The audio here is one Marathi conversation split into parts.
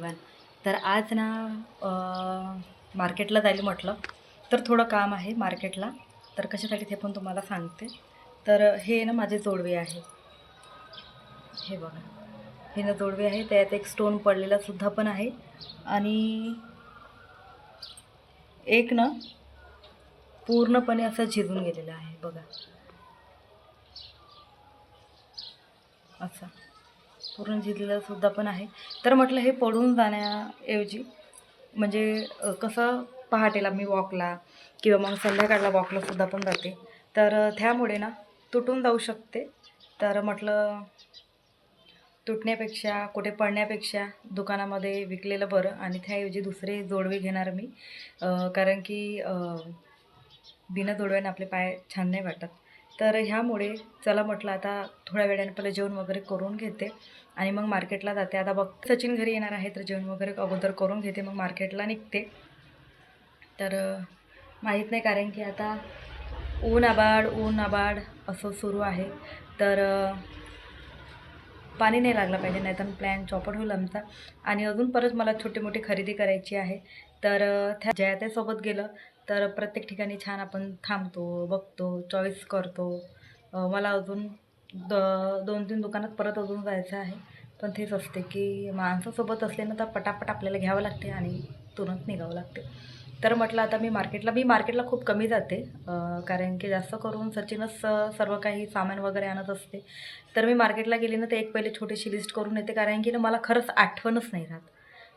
एव्हरीवन. तर आज ना मार्केटला जायला म्हटलं तर थोडं काम आहे मार्केटला. तर कशासाठी ते पण तुम्हाला सांगते. तर हे ना माझे जोडवे आहे, हे बघा. हे ना जोडवे आहे, त्यात एक स्टोन पडलेला सुद्धा पण आहे आणि एक ना पूर्णपणे असं झिजून गेलेलं आहे बघा. असं पूर्ण झिजलेलं सुद्धा पण आहे. तर म्हटलं हे पडून जाण्याऐवजी म्हणजे कसं पहाटेला मी वॉकला किंवा मग संध्याकाळला वॉकला सुद्धा पण जाते, तर त्यामुळे ना तुटून जाऊ शकते. तर म्हटलं तुटण्यापेक्षा कुठे पडण्यापेक्षा दुकानामध्ये विकलेलं बरं आणि त्याऐवजी दुसरे जोडवे घेणार मी. कारण की बिना जोडव्याने आपले पाय छान नाही वाटत. तर ह्यामुळे चला म्हटलं आता थोड्या वेळाने पहिलं जेवण वगैरे करून घेते आणि मग मार्केटला जाते. आता बघ सचिन घरी येणार आहे, तर जेवण वगैरे अगोदर करून घेते, मग मार्केटला निघते. तर माहीत नाही, कारण की आता ऊन आबाड असं सुरू आहे. तर पाणी नाही लागलं पाहिजे, नाही तर प्लॅन चॉपट होईल आमचा. आणि अजून परत मला छोटी मोठी खरेदी करायची आहे. तर त्या जयाताईसोबत गेलं तर प्रत्येक ठिकाणी छान आपण थांबतो, बघतो, चॉईस करतो. मला अजून 2-3 दुकानात परत अजून जायचं आहे. पण तेच असते की माणसासोबत असले ना तर पटापट आपल्याला घ्यावं लागते आणि तुरंत निघावं लागते. तर म्हटलं आता मी मार्केटला खूप कमी जाते, कारण की जास्त करून सचिनच सर्व काही सामान वगैरे आणत असते. तर मी मार्केटला गेली ना तर एक पहिले छोटीशी लिस्ट करून येते, कारण की ना मला खरंच आठवणच नाही राहत.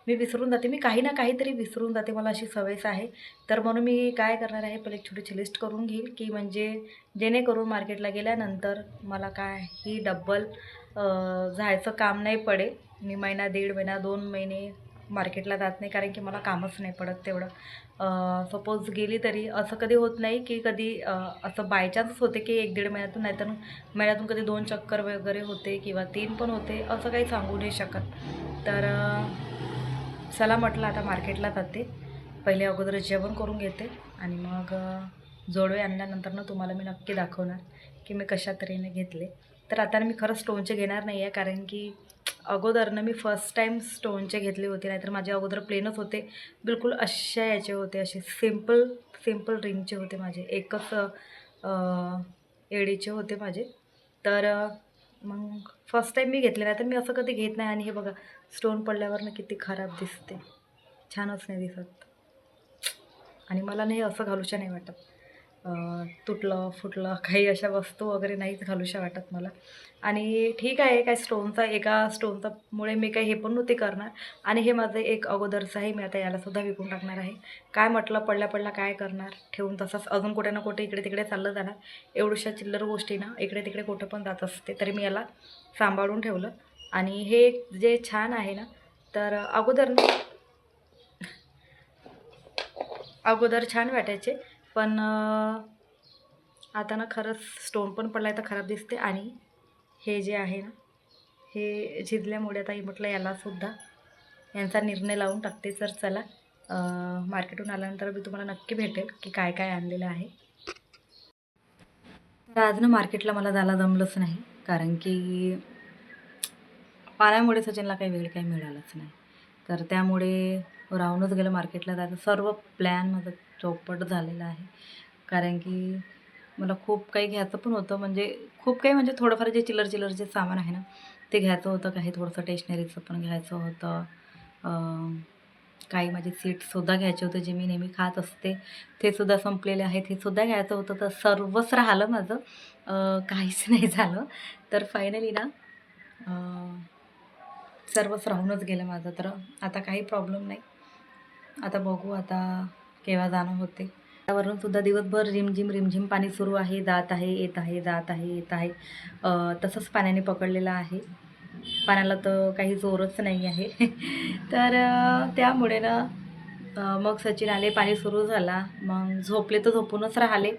मी विसरून जाते, मी काही ना काहीतरी विसरून जाते, मला अशी सवयच आहे. तर म्हणून मी काय करणार आहे, पहिले एक छोटीशी लिस्ट करून घेईल की म्हणजे जेणेकरून मार्केटला गेल्यानंतर मला काही डबल जायचं काम नाही पडेल. मी महिना, 1.5 महिना, 2 महिने मार्केटला जात नाही, कारण की मला कामच नाही पडत तेवढं. सपोज गेली तरी असं कधी होत नाही की कधी असं बाय चान्स होते की 1-1.5 महिन्यातून, नाही तर महिन्यातून कधी 2 चक्कर वगैरे होते किंवा 3 पण होते, असं काही सांगू नाही शकत. तर चला म्हटलं आता मार्केटला जाते, पहिले अगोदर जेवण करून घेते आणि मग जोडवे आणल्यानंतर ना तुम्हाला मी नक्की दाखवणार की मी कशा तऱ्हेने घेतले. तर आता मी खरंच स्टोनचे घेणार नाही आहे, कारण की अगोदरनं मी फर्स्ट टाईम स्टोनचे घेतले होते, नाहीतर माझे अगोदर प्लेनच होते, बिलकुल अशा याचे होते, असे सिम्पल रिंगचे होते माझे, एकच एडीचे होते माझे. तर मग फर्स्ट टाईम मी घेतले, नाही तर मी असं कधी घेत नाही. आणि हे बघा स्टोन पडल्यावर ना किती खराब दिसते, छानच नाही दिसत. आणि मला नाही असं घालूशा नाही वाटत, तुटलं फुटलं काही अशा वस्तू वगैरे नाहीच घालूशा वाटत मला. आणि ठीक आहे, काय एका स्टोनचा मुळे मी काही हे पण नव्हते करणार. आणि हे माझं एक अगोदरचं आहे, मी आता यालासुद्धा विकून टाकणार आहे. काय म्हटलं पडल्या काय करणार, ठेवून तसंच अजून कुठे ना कुठे इकडे तिकडे चाललं जाणार. एवढ्याशा चिल्लर गोष्टी ना इकडे तिकडे कुठं पण जात असते, तरी मी याला सांभाळून ठेवलं. आणि हे जे छान आहे ना, तर अगोदर छान वाटायचे, पण आता ना खरंच स्टोन पण पडला आहे तर खराब दिसते. आणि हे जे आहे ना, हे झिजल्यामुळे आता म्हटलं यालासुद्धा यांचा निर्णय लावून टाकते. तर चला मार्केटहून आल्यानंतर मी तुम्हाला नक्की भेटेल की काय काय आणलेलं आहे. तर आज ना मार्केटला मला जायला जमलंच नाही, कारण की पाण्यामुळे सचिनला काही वेळ काही मिळालंच नाही. तर त्यामुळे राहूनच गेलं मार्केटला जायचं. सर्व प्लॅन माझा चौपट झालेला आहे, कारण की मला खूप काही घ्यायचं पण होतं, म्हणजे खूप काही म्हणजे थोडंफार जे चिल्लरचे सामान आहे ना ते घ्यायचं होतं, काही थोडंसं टेशनरीचं पण घ्यायचं होतं, काही माझे सीड्ससुद्धा घ्यायचे होते जे मी नेहमी खात असते, ते सुद्धा संपलेले आहेत, हे सुद्धा घ्यायचं होतं. तर सर्वच राहिलं माझं, काहीच नाही झालं. तर फायनली ना सर्वच राहूनच गेलं माझं. तर आता काही प्रॉब्लेम नाही, आता बघू आता केव्हा जाणं होते. त्यावरून सुद्धा दिवसभर रिमझिम पाणी सुरू आहे, जात आहे येत आहे. तसंच पाण्याने पकडलेलं आहे, पाण्याला तर काही जोरच नाही आहे. तर त्यामुळे ना मग सचिन आले, पाणी सुरू झाला, मग झोपले तर झोपूनच राहिले.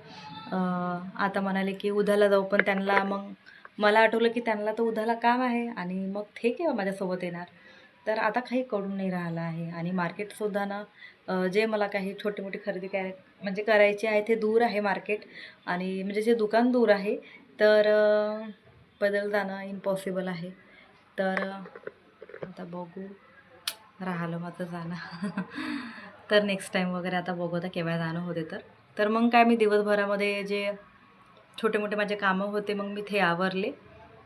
आता म्हणाले की उद्याला जाऊ, पण त्यांना मग मला आठवलं की त्यांना तर उद्याला काम आहे आणि मग ते केव्हा माझ्यासोबत येणार. तर आता काही कळून नाही राहिलं आहे. आणि मार्केटसुद्धा ना जे मला काही छोटी मोठी खरेदी म्हणजे करायची आहे ते दूर आहे मार्केट, आणि म्हणजे जे दुकान दूर आहे, तर पैदल जाणं इम्पॉसिबल आहे. तर आता बघू राहिलं माझं जाणं. तर नेक्स्ट टाईम वगैरे आता बघू आता केव्हा जाणं होते तर मग काय मी दिवसभरामध्ये जे छोटे मोठे माझे कामं होते मग मी ते आवरले.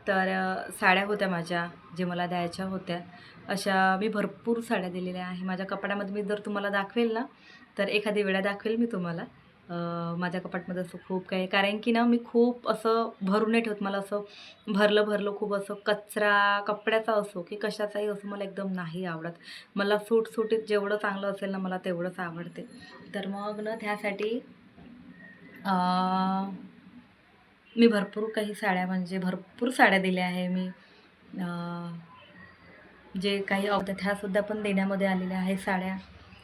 तर साड्या होत्या माझ्या जे मला द्यायच्या होत्या, अशा मी भरपूर साड्या दिलेल्या आहे माझ्या कपाटामध्ये. मी जर तुम्हाला दाखवेल ना तर एखादी वेळा दाखवेल मी तुम्हाला. माझ्या कपाटमध्ये असं खूप काही, कारण की ना मी खूप असं भरून नाही ठेवत. मला असं भरलं खूप असं कचरा कपड्याचा असो की कशाचाही असो मला एकदम नाही आवडत. मला सुटसुटीत जेवढं चांगलं असेल ना मला तेवढंच आवडते. तर मग ना त्यासाठी मी भरपूर काही साड्या म्हणजे भरपूर साड्या दिल्या आहे मी. जे काही होत्या त्यासुद्धा पण देण्यामध्ये आलेल्या आहे साड्या.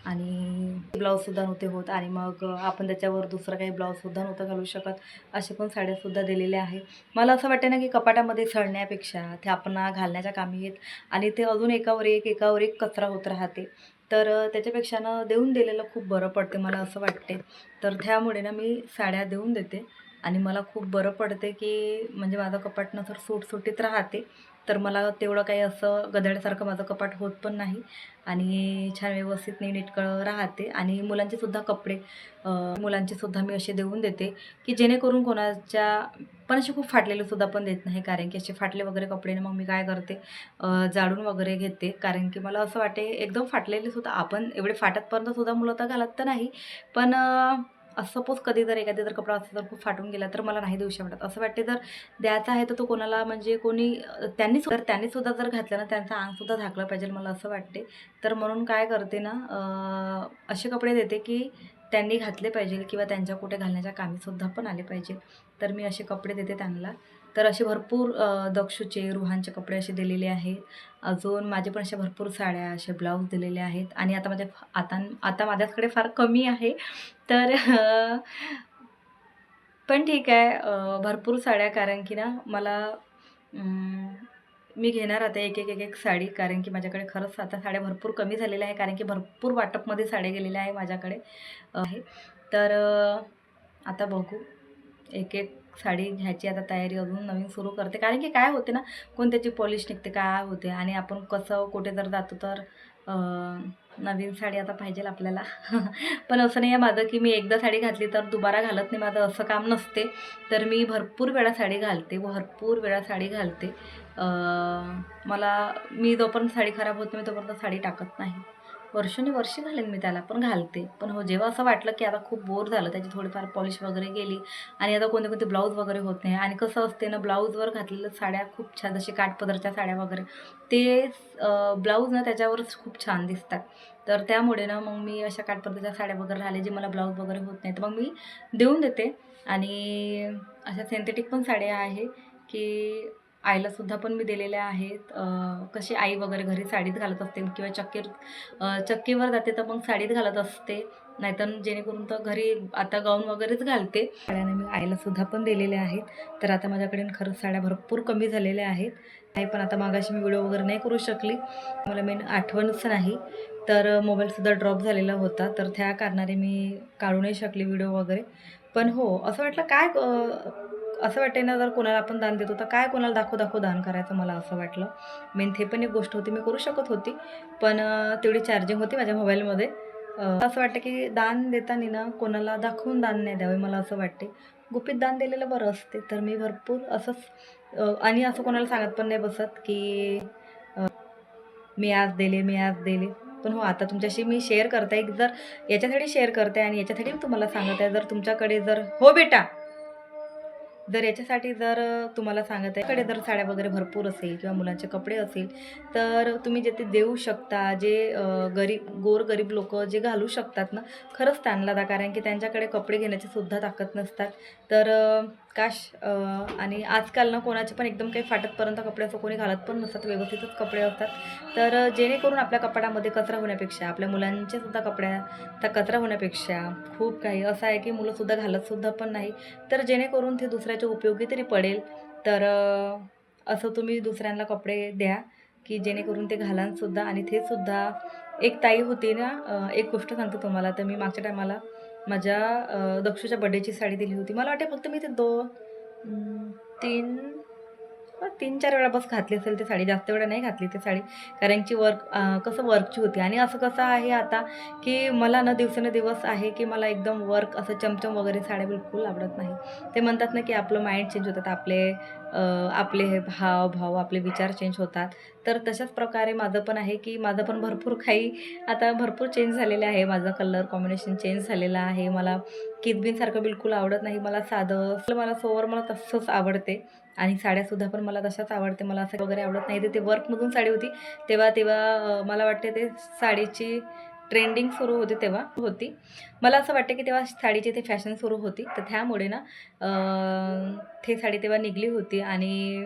आणि ब्लाऊजसुद्धा नव्हते होत आणि मग आपण त्याच्यावर दुसरं काही ब्लाऊजसुद्धा नव्हतं घालू शकत, असे पण साड्यासुद्धा दिलेल्या आहे. मला असं वाटतं ना की कपाटामध्ये सडण्यापेक्षा ते आपण घालण्याच्या कामी येत आणि ते अजून एकावर एक कचरा होत राहते. तर त्याच्यापेक्षा ना देऊन दिलेलं खूप बरं पडते मला असं वाटते. तर त्यामुळे ना मी साड्या देऊन देते आणि मला खूप बरं पडते की म्हणजे माझं कपाट ना तर सुटसुटीत राहते. तर मला तेवढं काही असं गधड्यासारखं माझं कपाट होत पण नाही आणि छान व्यवस्थित नीटनेटकं राहते. आणि मुलांचेसुद्धा कपडे मुलांचेसुद्धा मी असे देऊन देते की जेणेकरून कोणाच्या पण असे खूप फाटलेलेसुद्धा पण देत नाही, कारण की असे फाटले वगैरे कपडे ना मग मी काय करते जाळून वगैरे घेते. कारण की मला असं वाटे एकदम फाटलेलेसुद्धा आपण एवढे फाटतपर्यंतसुद्धा मुलं तर घालत तर नाही, पण सपोज कधी जर एखादी जर कपडा असं जर खूप फाटून गेला तर मला नाही देऊशी वाटत. असं वाटते जर द्यायचा आहे तर तो कोणाला म्हणजे कोणी त्यांनीसुद्धा जर घातलं ना त्यांचं अंगसुद्धा झाकलं पाहिजे मला असं वाटते. तर म्हणून काय करते ना असे कपडे देते की त्यांनी घातले पाहिजे किंवा त्यांच्या कुठे घालण्याच्या कामीसुद्धा पण आले पाहिजे. तर मी असे कपडे देते त्यांना. तर असे भरपूर दक्षूचे रुहानचे कपडे असे दिलेले आहेत. अजून माझे पण अशा भरपूर साड्या असे ब्लाऊज दिलेले आहेत आणि आता माझ्याकडे फार कमी आहे. तर पण ठीक आहे, भरपूर साड्या, कारण की ना मला मी घेणार आता एक साडी, कारण की माझ्याकडे खरंच आता साड्या भरपूर कमी झालेल्या आहे, कारण की भरपूर वाटपमध्ये साड्या गेलेल्या आहे माझ्याकडे आहे. तर आता बघू एक साडी घ्यायची आता तयारी अजून नवीन सुरू करते, कारण की काय होते ना कोणत्याची पॉलिश निघते काय होते आणि आपण कसं कुठे जर जातो तर नवीन साडी आता पाहिजे आपल्याला. पण असं नाही आहे माझं की मी एकदा साडी घातली तर दुबारा घालत नाही, माझं असं काम नसते. तर मी भरपूर वेळा साडी घालते. मी जोपर्यंत साडी खराब होत नाही तोपर्यंत साडी टाकत नाही. वर्षानुवर्षे घालेन मी त्याला, पण घालते. पण हो, जेव्हा असं वाटलं की आता खूप बोर झालं, त्याची थोडीफार पॉलिश वगैरे गेली आणि आता कोणते ब्लाऊज वगैरे होत नाही, आणि कसं असते ना ब्लाऊजवर घातलेल्या साड्या खूप छान, जशी काठपदरच्या साड्या वगैरे ते ब्लाऊज ना त्याच्यावरच खूप छान दिसतात. तर त्यामुळे ना मग मी अशा काठपदरच्या साड्या वगैरे राहिले जे मला ब्लाऊज वगैरे होत नाही तर मग मी देऊन देते. आणि अशा सिंथेटिक पण साड्या आहे की आईलासुद्धा पण मी दिलेल्या आहेत. कशी आई वगैरे घरी साडीत घालत असते किंवा चक्कीवर जाते तर मग साडीत घालत असते, नाहीतर जेणेकरून तर घरी आता गाऊन वगैरेच घालते. साड्याने मी आईलासुद्धा पण दिलेल्या आहेत. तर आता माझ्याकडे खरंच साड्या भरपूर कमी झालेल्या आहेत. नाही, पण आता मागाशी मी व्हिडिओ वगैरे नाही करू शकली, मला मेन आठवणच नाही. तर मोबाईलसुद्धा ड्रॉप झालेला होता, तर त्या कारणाने मी काढू नाही शकले व्हिडिओ वगैरे. पण हो, असं वाटलं काय असं वाटते ना जर कोणाला आपण दान देतो तर काय कोणाला दाखवू दान करायचं, मला असं वाटलं. मेन ते पण एक गोष्ट होती, मी करू शकत होती, पण तेवढी चार्जिंग होती माझ्या मोबाईलमध्ये. असं वाटतं की दान देताना ना कोणाला दाखवून दान नाही द्यावे, मला असं वाटते. गुपित दान दिलेलं बरं असते. तर मी भरपूर असंच आणि असं कोणाला सांगत पण नाही बसत की मी आज दिले. पण हो, आता तुमच्याशी मी शेअर करते, जर याच्यासाठी शेअर करते आणि याच्यासाठी मी तुम्हाला सांगत आहे, जर तुमच्याकडे जर हो बेटा जर याच्यासाठी जर तुम्हाला सांगत आहे कडे जर साड्या वगैरे भरपूर असेल किंवा मुलांचे कपडे असेल तर तुम्ही जे ते देऊ शकता, जे गोरगरीब लोक जे घालू शकतात ना, खरंच त्यांना द्या, कारण की त्यांच्याकडे कपडे घेण्याची सुद्धा ताकद नसतात. तर आणि आजकाल ना कोणाचे पण एकदम काही फाटतपर्यंत कपडे असं कोणी घालत पण नसतात, व्यवस्थितच कपडे असतात. तर जेणेकरून आपल्या कपाटामध्ये कचरा होण्यापेक्षा, आपल्या मुलांचे सुद्धा कपड्याचा कचरा होण्यापेक्षा खूप काही असं आहे की मुलंसुद्धा घालतसुद्धा पण नाही. तर जेणेकरून ते दुसऱ्याच्या उपयोगी तरी पडेल. तर असं तुम्ही दुसऱ्यांना कपडे द्या की जेणेकरून ते घालानसुद्धा. आणि ते सुद्धा एक ताई होती ना, एक गोष्ट सांगते तुम्हाला. तर मी मागच्या टायमाला माझ्या दक्षूच्या बड्डेची साडी दिली होती. मला वाटते फक्त मी ते 3 3-4 वेळा बस घातली असेल ती साडी, जास्त वेळा नाही घातली ती साडी. कारण की कसं वर्कची होती आणि असं कसं आहे आता, की मला ना दिवसेंदिवस आहे, की मला एकदम वर्क असं चमचम वगैरे साड्या बिलकुल आवडत नाही. ते म्हणतात ना, की आपलं माइंड चेंज होतात, आपले हे हावभाव, आपले विचार चेंज होतात. तर तशाच प्रकारे माझं पण आहे, की माझं पण भरपूर काही आता भरपूर चेंज झालेलं आहे. माझं कलर कॉम्बिनेशन चेंज झालेलं आहे. मला किचबिनसारखं बिलकुल आवडत नाही. मला साधं मला सोवर मला तसंच आवडते आणि साड्यासुद्धा पण मला तशाच आवडते. मला असं वगैरे आवडत नाही. तर ते वर्कमधून साडी होती तेव्हा तेव्हा मला वाटते ते साडीची ट्रेंडिंग सुरू होती तेव्हा होती. मला असं वाटतं, की तेव्हा साडीची ते फॅशन सुरू होती. तर त्यामुळे ना ते साडी तेव्हा निघाली होती आणि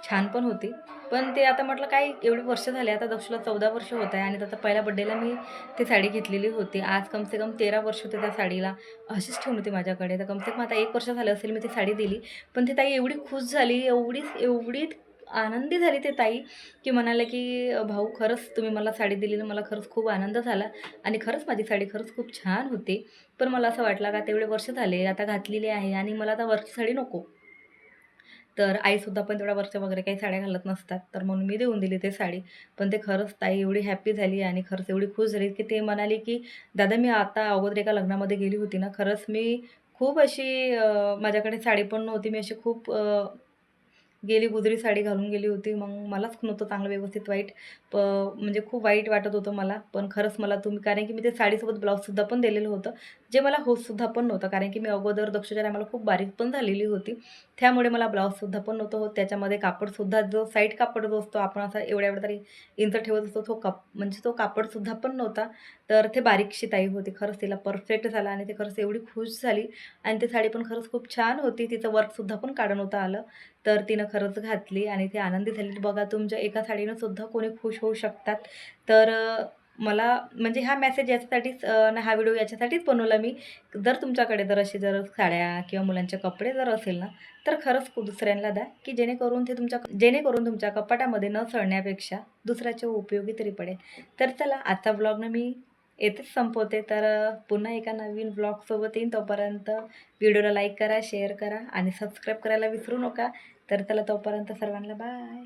छान पण होती. पण ते आता म्हटलं काय एवढी वर्ष झाली, आता दक्षूला 14 वर्ष होत आहे आणि त्याचा पहिल्या बर्थडेला मी ती साडी घेतलेली होती. आज कम से कम 13 वर्ष होते त्या साडीला. अशीच ठेवून होती माझ्याकडे. तर कम से कम आता 1 वर्ष झालं असेल मी ती साडी दिली. पण ती ताई एवढी खुश झाली, एवढी आनंदी झाली ती ताई, की म्हणाले, की "भाऊ खरंच तुम्ही मला साडी दिली ना, मला खरंच खूप आनंद झाला आणि खरंच माझी साडी खरंच खूप छान होती." पण मला असं वाटलं का तेवढे वर्ष झाले, आता घातलेली आहे आणि मला आता वरची साडी नको. तर आईसुद्धा पण तेवढ्या वरच्या वगैरे काही साड्या घालत नसतात. तर म्हणून मी देऊन दिली ते साडी. पण ते खरंच ताई एवढी हॅपी झाली आणि खरंच एवढी खुश झाली, की ते म्हणाले, की "दादा मी आता अगोदर एका लग्नामध्ये गेली होती ना, खरंच मी खूप अशी माझ्याकडे साडी पण नव्हती. मी अशी खूप गेली गुजरी साडी घालून गेली होती. मग मलाच नव्हतं चांगलं व्यवस्थित म्हणजे खूप वाईट वाटत होतं मला. पण खरंच मला तुम्ही कारण की मी ते साडीसोबत ब्लाऊजसुद्धा पण दिलेलं होतं, जे मला होतसुद्धा पण नव्हतं. कारण की मी अगोदर दक्षच्या टायमाला खूप बारीक पण झालेली होती. त्यामुळे मला ब्लाऊजसुद्धा पण नव्हतं होत. त्याच्यामध्ये कापडसुद्धा जो साईड कापड जो असतो आपण असा एवढ्या तरी इंच ठेवत असतो, म्हणजे तो कापडसुद्धा पण नव्हता. तर ते बारीकशी ताई होती. खरंच तिला परफेक्ट झाला आणि ती खरंच एवढी खुश झाली आणि ती साडी पण खरंच खूप छान होती. तिचं वर्कसुद्धा पण काढून नव्हतं आलं. तर तिनं खरंच घातली आणि ती आनंदी झाली. बघा तुमच्या एका साडीनं सुद्धा कोणी खुश होऊ शकतात. तर मला म्हणजे हा मेसेज याच्यासाठीच हा व्हिडिओ याच्यासाठीच बनवला मी. जर तुमच्याकडे जर साड्या किंवा मुलांचे कपडे जर असेल ना, तर खरंच दुसऱ्यांना द्या, की जेणेकरून तुमच्या कपाटामध्ये न सडण्यापेक्षा दुसऱ्याच्या उपयोगी तरी पडेल. तर चला आजचा व्लॉग मी येथेच संपवते. तर पुन्हा एका नवीन व्लॉगसोबत येईन. तोपर्यंत व्हिडिओला लाईक करा, शेअर करा आणि सबस्क्राईब करायला विसरू नका. तर चला तोपर्यंत सर्वांना बाय.